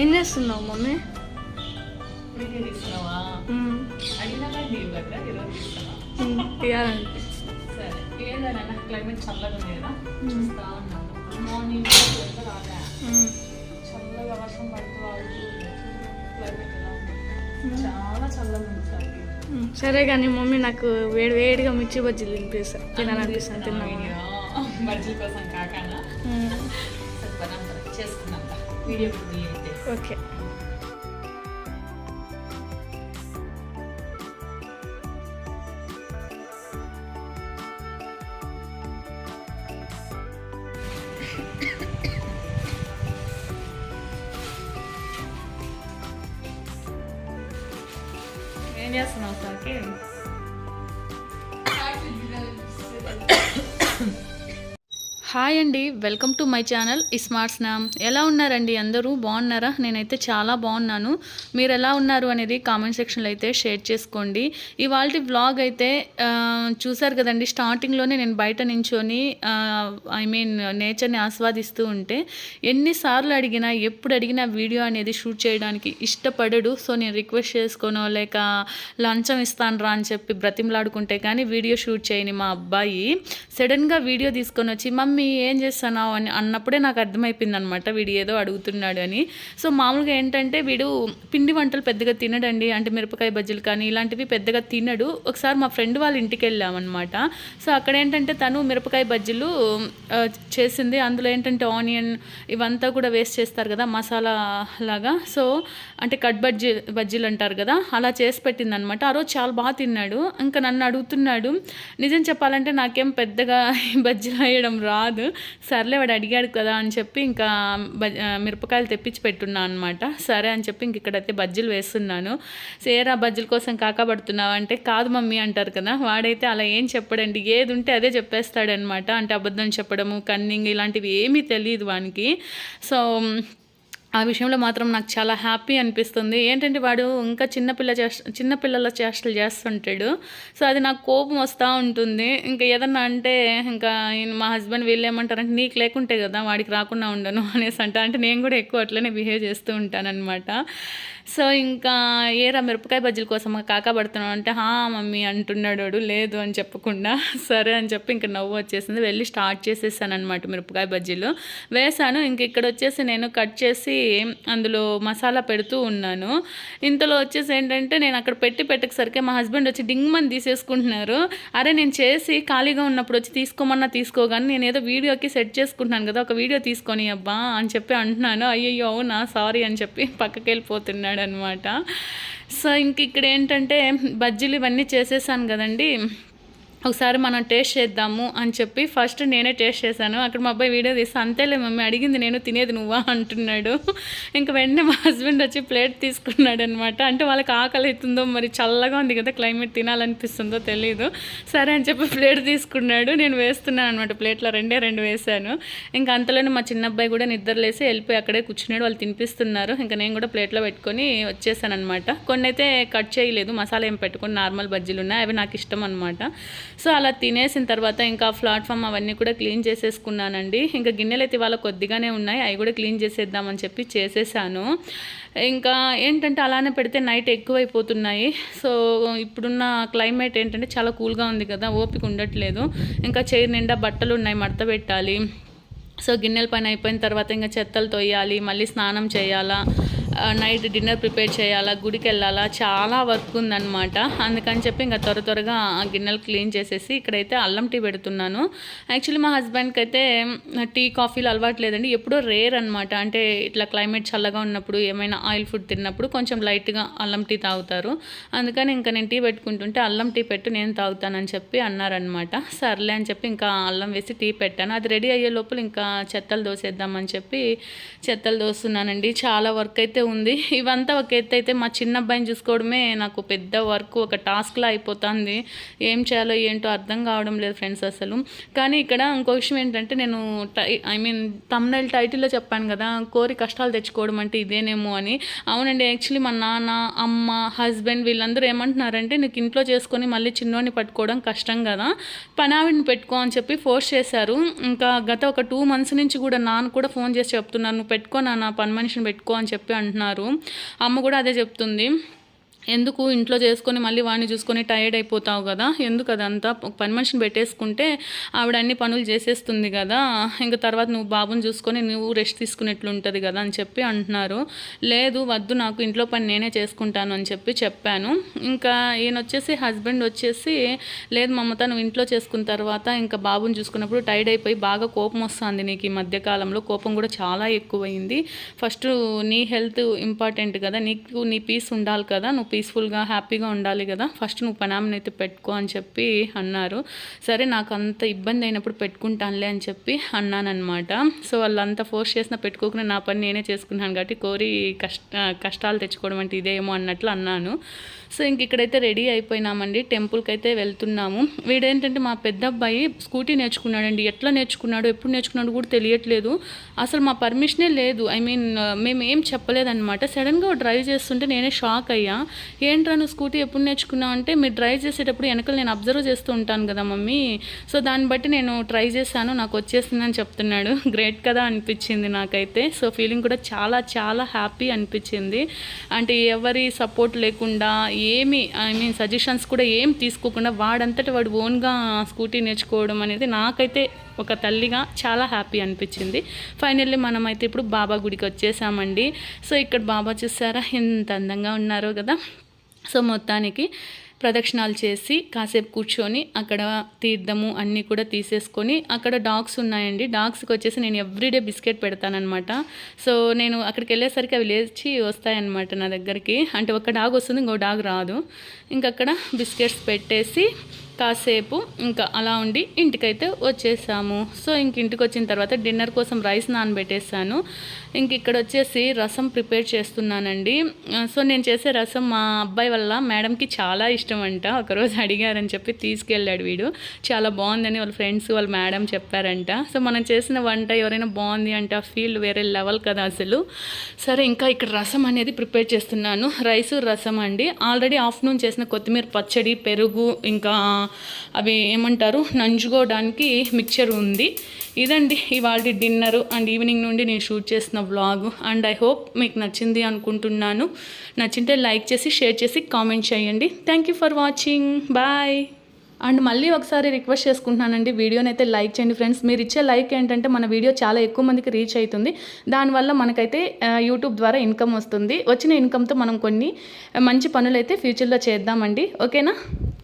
ఏం చేస్తున్నావు mummy? Video తీస్తున్నావా? అడిగినా తీయాలనిపించింది. సరే ఏందన్నా క్లైమేట్ చల్లగా ఉంది కదా, చూస్తా ఉన్నాను. మార్నింగ్ రాగా చల్లగా వర్షం పడుతూ ఆగుతుంది. క్లైమేట్ ఎలా ఉంది? చాలా చల్లగా ఉంది సార్. సరే కానీ మమ్మీ నాకు వేడి వేడిగా మిర్చి బజ్జీలు తినాలనిపిస్తాను. తిన్నా బజ్జీల కోసం కాకానా చేసుకున్నాం వీడియో అయితే. ఓకే. ఏం చేస్తున్నావు సార్కి? హాయ్ అండి, welcome to my channel smart స్నామ్. ఎలా ఉన్నారండి అందరూ? బాగున్నారా? నేనైతే చాలా బాగున్నాను. మీరు ఎలా ఉన్నారు అనేది కామెంట్ సెక్షన్లో అయితే షేర్ చేసుకోండి. ఇవాళ వ్లాగ్ అయితే చూసారు కదండి, స్టార్టింగ్లోనే నేను బయట నించొని నేచర్ని ఆస్వాదిస్తూ ఉంటే ఎన్నిసార్లు అడిగినా ఎప్పుడు అడిగినా వీడియో అనేది షూట్ చేయడానికి ఇష్టపడడు. సో నేను రిక్వెస్ట్ చేసుకోనో లేక లంచం ఇస్తాను రా అని చెప్పి బ్రతిమలాడుకుంటే కానీ వీడియో షూట్ చేయని మా అబ్బాయి సడన్గా వీడియో తీసుకొని వచ్చి మమ్మీ ఏం చేస్తున్నావు అని అన్నప్పుడే నాకు అర్థమైపోయింది అనమాట వీడు ఏదో అడుగుతున్నాడు అని. సో మామూలుగా ఏంటంటే వీడు పిండి వంటలు పెద్దగా తినడండి, అంటే మిరపకాయ బజ్జీలు కానీ ఇలాంటివి పెద్దగా తినడు. ఒకసారి మా ఫ్రెండ్ వాళ్ళ ఇంటికి వెళ్ళామన్నమాట. సో అక్కడ ఏంటంటే తను మిరపకాయ బజ్జీలు చేసింది. అందులో ఏంటంటే ఆనియన్ ఇవంతా కూడా వేస్ట్ చేస్తారు కదా మసాలా లాగా. సో అంటే కట్ బజ్జీలు అంటారు కదా, అలా చేసి పెట్టింది అనమాట. ఆ రోజు చాలా బాగా తిన్నాడు. ఇంకా నన్ను అడుగుతున్నాడు. నిజం చెప్పాలంటే నాకేం పెద్దగా బజ్జీలు వేయడం రాదు. సర్లే వాడు అడిగాడు కదా అని చెప్పి ఇంకా మిరపకాయలు తెప్పించి పెట్టున్నా అనమాట. సరే అని చెప్పి ఇంక ఇక్కడైతే బజ్జీలు వేస్తున్నాను. సేరా బజ్జీల కోసం కాకపడుతున్నావు అంటే కాదు మమ్మీ అంటారు కదా, వాడైతే అలా ఏం చెప్పడండి, ఏది ఉంటే అదే చెప్పేస్తాడనమాట. అంటే అబద్ధం చెప్పడము, కన్నింగ్ ఇలాంటివి ఏమీ తెలియదు వానికి. ఆ విషయంలో మాత్రం నాకు చాలా హ్యాపీ అనిపిస్తుంది. ఏంటంటే వాడు ఇంకా చిన్నపిల్లల చేష్టలు చేస్తుంటాడు. సో అది నాకు కోపం వస్తూ ఉంటుంది. ఇంకా ఏదన్నా అంటే ఇంకా మా హస్బెండ్ వీళ్ళు ఏమంటారంటే నీకు లేకుంటే కదా వాడికి రాకుండా ఉండను అనేసి అంటే నేను కూడా ఎక్కువ అట్లనే బిహేవ్ చేస్తూ ఉంటానన్నమాట. సో ఇంకా ఏరా మిరపకాయ బజ్జీల కోసం కాకపడుతున్నావు అంటే హా మమ్మీ అంటున్నాడు వాడు, లేదు అని చెప్పకుండా. సరే అని చెప్పి ఇంకా నవ్వు వచ్చేసింది. వెళ్ళి స్టార్ట్ చేసేసాను అనమాట మిరపకాయ బజ్జీలు వేసాను. ఇంక ఇక్కడ వచ్చేసి నేను కట్ చేసి అందులో మసాలా పెడుతూ ఉన్నాను. ఇంతలో వచ్చేసి ఏంటంటే నేను అక్కడ పెట్టేసరికి మా హస్బెండ్ వచ్చి డింగ్మని తీసేసుకుంటున్నారు. అరే నేను చేసి ఖాళీగా ఉన్నప్పుడు వచ్చి తీసుకోమన్నా తీసుకోగాని నేను ఏదో వీడియోకి సెట్ చేసుకుంటున్నాను కదా, ఒక వీడియో తీసుకొని అబ్బా అని చెప్పి అంటున్నాను. అయ్యయ్యో అవునా సారీ అని చెప్పి పక్కకి వెళ్ళిపోతున్నాడు అనమాట. సో ఇంక ఇక్కడ ఏంటంటే బజ్జీలు ఇవన్నీ చేసేసాను కదండి, ఒకసారి మనం టేస్ట్ చేద్దాము అని చెప్పి ఫస్ట్ నేనే టేస్ట్ చేశాను. అక్కడ మా అబ్బాయి వీడియో తీసి అంతేలే మమ్మీ అడిగింది నేను తినేది నువ్వా అంటున్నాడు. ఇంకా వెంటనే మా హస్బెండ్ వచ్చి ప్లేట్ తీసుకున్నాడు అనమాట. అంటే వాళ్ళకి ఆకలి అవుతుందో మరి చల్లగా ఉంది కదా క్లైమేట్, తినాలనిపిస్తుందో తెలీదు. సరే అని చెప్పి ప్లేట్ తీసుకున్నాడు. నేను వేస్తున్నాను అనమాట. ప్లేట్లో రెండు వేసాను. ఇంకా అంతలోనే మా చిన్న అబ్బాయి కూడా నిద్రలేసి వెళ్ళిపోయి అక్కడే కూర్చున్నాడు. వాళ్ళు తినిపిస్తున్నారు. ఇంకా నేను కూడా ప్లేట్లో పెట్టుకొని వచ్చేసాను అనమాట. కొన్ని అయితే కట్ చేయలేదు, మసాలా ఏం పెట్టుకొని నార్మల్ బజ్జీలు ఉన్నాయి, అవి నాకు ఇష్టం అనమాట. సో అలా తినేసిన తర్వాత ఇంకా ప్లాట్ఫామ్ అవన్నీ కూడా క్లీన్ చేసేసుకున్నానండి. ఇంకా గిన్నెలు అయితే ఇవాళ కొద్దిగానే ఉన్నాయి, అవి కూడా క్లీన్ చేసేద్దామని చెప్పి చేసేసాను. ఇంకా ఏంటంటే అలానే పెడితే నైట్ ఎక్కువైపోతున్నాయి. సో ఇప్పుడున్న క్లైమేట్ ఏంటంటే చాలా కూల్గా ఉంది కదా, ఓపిక ఉండట్లేదు. ఇంకా చైర్ నిండా బట్టలు ఉన్నాయి, మడత పెట్టాలి. సో గిన్నెల పైన అయిపోయిన తర్వాత ఇంకా చెత్తలు తొయ్యాలి, మళ్ళీ స్నానం చేయాలా, నైట్ డిన్నర్ ప్రిపేర్ చేయాలా, గుడికి వెళ్ళాలా, చాలా వర్క్ ఉందన్నమాట. అందుకని చెప్పి ఇంకా త్వరగా ఆ గిన్నెలు క్లీన్ చేసేసి ఇక్కడైతే అల్లం టీ పెడుతున్నాను. యాక్చువల్లీ మా హస్బెండ్కి అయితే టీ కాఫీలు అలవాట్లేదండి, ఎప్పుడో రేర్ అనమాట. అంటే ఇట్లా క్లైమేట్ చల్లగా ఉన్నప్పుడు ఏమైనా ఆయిల్ ఫుడ్ తిన్నప్పుడు కొంచెం లైట్గా అల్లం టీ తాగుతారు. అందుకని ఇంకా నేను టీ పెట్టుకుంటుంటే అల్లం టీ పెట్టు నేను తాగుతానని చెప్పి అన్నారనమాట. సర్లే అని చెప్పి ఇంకా అల్లం వేసి టీ పెట్టాను. అది రెడీ అయ్యే లోపల ఇంకా చెత్తలు దోసేద్దామని చెప్పి చెత్తలు దోస్తున్నానండి. చాలా వర్క్ అయితే ఉంది. ఇవంతా ఒక ఎత్తు అయితే మా చిన్న అబ్బాయిని చూసుకోవడమే నాకు పెద్ద వర్క్, ఒక టాస్క్లా అయిపోతుంది. ఏం చేయాలో ఏంటో అర్థం కావడం లేదు ఫ్రెండ్స్ అసలు. కానీ ఇక్కడ ఇంకో విషయం ఏంటంటే నేను థంబ్నెయిల్ టైటిల్లో చెప్పాను కదా, కోరి కష్టాలు తెచ్చుకోవడం అంటే ఇదేనేమో అని. అవునండి, యాక్చువల్లీ మా నాన్న, అమ్మ, హస్బెండ్ వీళ్ళందరూ ఏమంటున్నారంటే నీకు ఇంట్లో చేసుకొని మళ్ళీ చిన్నోడిని పట్టుకోవడం కష్టం కదా, పనావిడిని పెట్టుకో అని చెప్పి ఫోర్స్ చేశారు. ఇంకా గత ఒక 2 months నుంచి కూడా నాన్న కూడా ఫోన్ చేసి చెప్తున్నారు, నువ్వు పెట్టుకో నాన్న, పని మనిషిని పెట్టుకో అని చెప్పి అంటున్నారు. అమ్మ కూడా అదే చెప్తుంది, ఎందుకు ఇంట్లో చేసుకొని మళ్ళీ వాడిని చూసుకొని టైర్డ్ అయిపోతావు కదా, ఎందుకు అదంతా, పని మనిషిని పెట్టేసుకుంటే ఆవిడ అన్ని పనులు చేసేస్తుంది కదా, ఇంకా తర్వాత నువ్వు బాబుని చూసుకొని నువ్వు రెస్ట్ తీసుకునేట్లు ఉంటుంది కదా అని చెప్పి అంటున్నారు. లేదు వద్దు, నాకు ఇంట్లో పని నేనే చేసుకుంటాను అని చెప్పి చెప్పాను. ఇంకా ఈయన వచ్చేసి హస్బెండ్ వచ్చేసి లేదు మమత, నువ్వు ఇంట్లో చేసుకున్న తర్వాత ఇంకా బాబుని చూసుకున్నప్పుడు టైర్డ్ అయిపోయి బాగా కోపం వస్తుంది నీకు, ఈ మధ్యకాలంలో కోపం కూడా చాలా ఎక్కువైంది. ఫస్ట్ నీ హెల్త్ ఇంపార్టెంట్ కదా, నీకు నీ పీస్ ఉండాలి కదా, నువ్వు పీస్ఫుల్గా హ్యాపీగా ఉండాలి కదా, ఫస్ట్ నువ్వు పనామిని అయితే పెట్టుకో అని చెప్పి అన్నారు. సరే నాకు అంత ఇబ్బంది అయినప్పుడు పెట్టుకుంటానులే అని చెప్పి అన్నానమాట. సో వాళ్ళంతా ఫోర్స్ చేసిన పెట్టుకోకుండా నా పని నేనే చేసుకున్నాను కాబట్టి కోరి కష్టాలు తెచ్చుకోవడం అంటే ఇదేమో అన్నట్లు అన్నాను. సో ఇంక ఇక్కడైతే రెడీ అయిపోయినామండి, టెంపుల్కి అయితే వెళ్తున్నాము. వీడేంటంటే మా పెద్ద అబ్బాయి స్కూటీ నేర్చుకున్నాడండి, ఎట్లా నేర్చుకున్నాడు ఎప్పుడు నేర్చుకున్నాడు కూడా తెలియట్లేదు. అసలు మా పర్మిషనే లేదు, మేము ఏం చెప్పలేదన్నమాట. సడన్గా డ్రైవ్ చేస్తుంటే నేనే షాక్ అయ్యా, ఏంట్రా నువ్వు స్కూటీ ఎప్పుడు నేర్చుకున్నావు అంటే, మీరు డ్రైవ్ చేసేటప్పుడు వెనకాల నేను అబ్జర్వ్ చేస్తూ ఉంటాను కదా మమ్మీ, సో దాన్ని బట్టి నేను ట్రై చేశాను, నాకు వచ్చేసిందని చెప్తున్నాడు. గ్రేట్ కదా అనిపించింది నాకైతే. సో ఫీలింగ్ కూడా చాలా చాలా హ్యాపీ అనిపించింది. అంటే ఎవరి సపోర్ట్ లేకుండా, ఏమి సజెషన్స్ కూడా ఏం తీసుకోకుండా వాడంతటి వాడు ఓన్గా స్కూటీ నేర్చుకోవడం అనేది నాకైతే ఒక తల్లిగా చాలా హ్యాపీ అనిపించింది. ఫైనల్లీ మనమైతే ఇప్పుడు బాబా గుడికి వచ్చేసామండి. సో ఇక్కడ బాబా చూసారా ఎంత అందంగా ఉన్నారో కదా. సో మొత్తానికి ప్రదక్షిణాలు చేసి కాసేపు కూర్చొని అక్కడ తీర్థము అన్నీ కూడా తీసేసుకొని, అక్కడ డాగ్స్ ఉన్నాయండి, డాగ్స్కి వచ్చేసి నేను ఎవ్రీడే బిస్కెట్ పెడతానమాట. సో నేను అక్కడికి వెళ్ళేసరికి అవి లేచి వస్తాయన్నమాట నా దగ్గరికి. అంటే ఒక డాగ్ వస్తుంది, ఇంకో డాగ్ రాదు. ఇంకక్కడ బిస్కెట్స్ పెట్టేసి కాసేపు ఇంకా అలా ఉండి ఇంటికైతే వచ్చేసాము. సో ఇంటికి వచ్చిన తర్వాత డిన్నర్ కోసం రైస్ నానబెట్టేసాను. ఇక్కడ వచ్చేసి రసం ప్రిపేర్ చేస్తున్నానండి. సో నేను చేసే రసం మా అబ్బాయి వల్ల మేడంకి చాలా ఇష్టం అంట. ఒకరోజు అడిగారని చెప్పి తీసుకెళ్ళాడు వీడు, చాలా బాగుందని వాళ్ళ ఫ్రెండ్స్ వాళ్ళ మేడం చెప్పారంట. సో మనం చేసిన వంట ఎవరైనా బాగుంది అంటే ఆ ఫీల్ వేరే లెవెల్ కదా అసలు. సరే ఇంకా ఇక్కడ రసం అనేది ప్రిపేర్ చేస్తున్నాను, రైసు రసం అండి. ఆల్రెడీ ఆఫ్టర్నూన్ చేసిన కొత్తిమీర పచ్చడి, పెరుగు, ఇంకా అవి ఏమంటారు నంజుకోవడానికి మిక్చర్ ఉంది. ఇదండి ఇవాళ డిన్నరు అండ్ ఈవినింగ్ నుండి నేను షూట్ చేసిన వ్లాగ్. అండ్ ఐ హోప్ మీకు నచ్చింది అనుకుంటున్నాను. నచ్చింటే లైక్ చేసి షేర్ చేసి కామెంట్ చేయండి. Thank you for watching, bye. And మళ్ళీ ఒకసారి రిక్వెస్ట్ చేసుకుంటున్నానండి, వీడియోని అయితే లైక్ చేయండి ఫ్రెండ్స్. మీరు ఇచ్చే లైక్ ఏంటంటే మన వీడియో చాలా ఎక్కువ మందికి రీచ్ అవుతుంది, దానివల్ల మనకైతే యూట్యూబ్ ద్వారా ఇన్కమ్ వస్తుంది. వచ్చిన ఇన్కమ్తో మనం కొన్ని మంచి పనులు అయితే ఫ్యూచర్లో చేద్దామండి, ఓకేనా.